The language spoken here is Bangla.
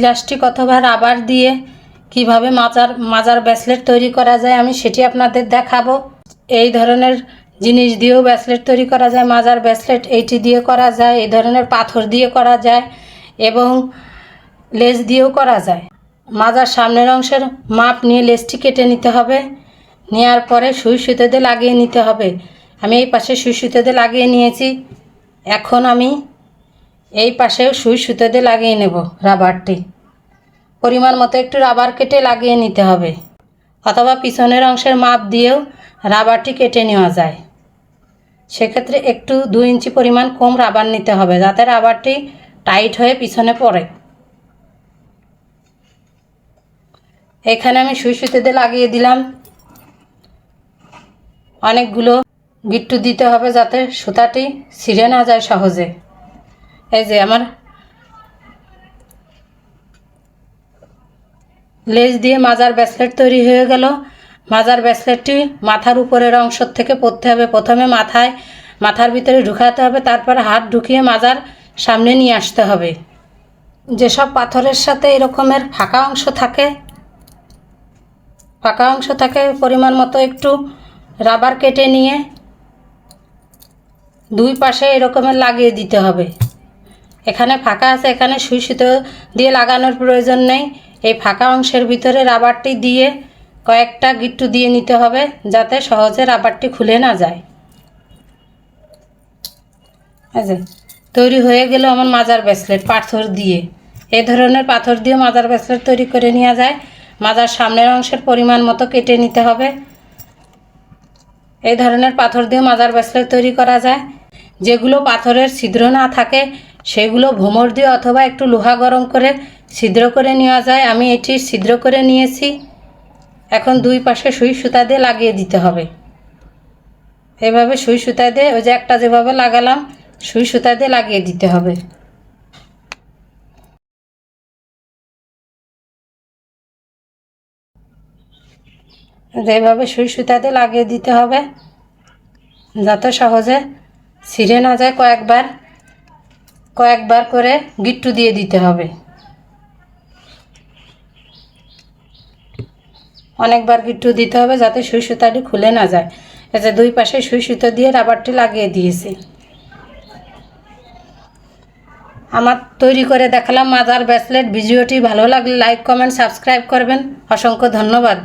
ইলাস্টিক অথবা রাবার দিয়ে কিভাবে মাজার ব্রেসলেট তৈরি করা যায় আমি সেটি আপনাদের দেখাবো। এই ধরনের জিনিস দিয়েও ব্রেসলেট তৈরি করা যায়, মাজার ব্রেসলেট এইটি দিয়ে করা যায়, এই ধরনের পাথর দিয়ে করা যায় এবং লেস দিয়েও করা যায়। মাজার সামনের অংশের মাপ নিয়ে লেসটি কেটে নিতে হবে। নেওয়ার পরে সুই সুতো দিয়ে লাগিয়ে নিতে হবে। আমি এই পাশে সুই সুতো দিয়ে লাগিয়ে নিয়েছি। এখন আমি এই পাশেও সুই সুতো দিয়ে লাগিয়ে নেব রাবারটি। পরিমাণ মতো একটু রাবার কেটে লাগিয়ে নিতে হবে, অথবা পিছনের অংশের মাপ দিয়েও রাবারটি কেটে নেওয়া যায়। সেক্ষেত্রে একটু 2 ইঞ্চি পরিমাণ কম রাবার নিতে হবে, যাতে রাবারটি টাইট হয়ে পিছনে পড়ে। এখানে আমি সুই সুতো দিয়ে লাগিয়ে দিলাম। অনেকগুলো গিট্টু দিতে হবে যাতে সুতাটি ছিঁড়ে না যায় সহজে। এই যে আমার লেস দিয়ে মাজার ব্রেসলেট তৈরি হয়ে গেল। মাজার ব্রেসলেটটি মাথার উপরের অংশ থেকে পরতে হবে। প্রথমে মাথার ভিতরে ঢুকাতে হবে, তারপর হাত ঢুকিয়ে মাজার সামনে নিয়ে আসতে হবে। যেসব পাথরের সাথে এরকমের ফাঁকা অংশ থাকে পরিমাণ মতো একটু রাবার কেটে নিয়ে দুই পাশে এরকমের লাগিয়ে দিতে হবে। এখানে ফাঁকা আছে, এখানে সুই সুতো দিয়ে লাগানোর প্রয়োজন নেই। এই ফাঁকা অংশের ভিতরে রাবারটি দিয়ে কয়েকটা গিট্টু দিয়ে নিতে হবে, যাতে সহজে রাবারটি খুলে না যায়। এই যে তৈরি হয়ে গেল আমার মাজার ব্রেসলেট পাথর দিয়ে। এই ধরনের পাথর দিয়ে মাজার ব্রেসলেট তৈরি করে নেওয়া যায়। মাজার সামনের অংশের পরিমাণ মতো কেটে নিতে হবে। এই ধরনের পাথর দিয়ে মাজার ব্রেসলেট তৈরি করা যায়। যেগুলো পাথরের ছিদ্র না থাকে সেগুলো ভোমর দিয়ে অথবা একটু লোহা গরম করে ছিদ্র করে নেওয়া যায়। আমি এটি ছিদ্র করে নিয়েছি। এখন দুই পাশে সুই সুতা দিয়ে লাগিয়ে দিতে হবে। এভাবে সুই সুতা দিয়ে, ওই যে একটা যেভাবে লাগালাম, সুই সুতা দিয়ে লাগিয়ে দিতে হবে। এইভাবে সুই সুতা দিয়ে লাগিয়ে দিতে হবে যাতে সহজে ছিঁড়ে না যায়। কয়েকবার করে গিট্টু দিয়ে দিতে হবে। অনেকবার গিট্টু দিতে হবে যাতে সুই সুতাটি খুলে না যায়। এই যে দুই পাশে সুই সুতো দিয়ে রাবারটি লাগিয়ে দিয়েছি। আমার তৈরি করে দেখালাম মাজার ব্রেসলেট। ভিডিওটি ভালো লাগলে লাইক, কমেন্ট, সাবস্ক্রাইব করবেন। অসংখ্য ধন্যবাদ।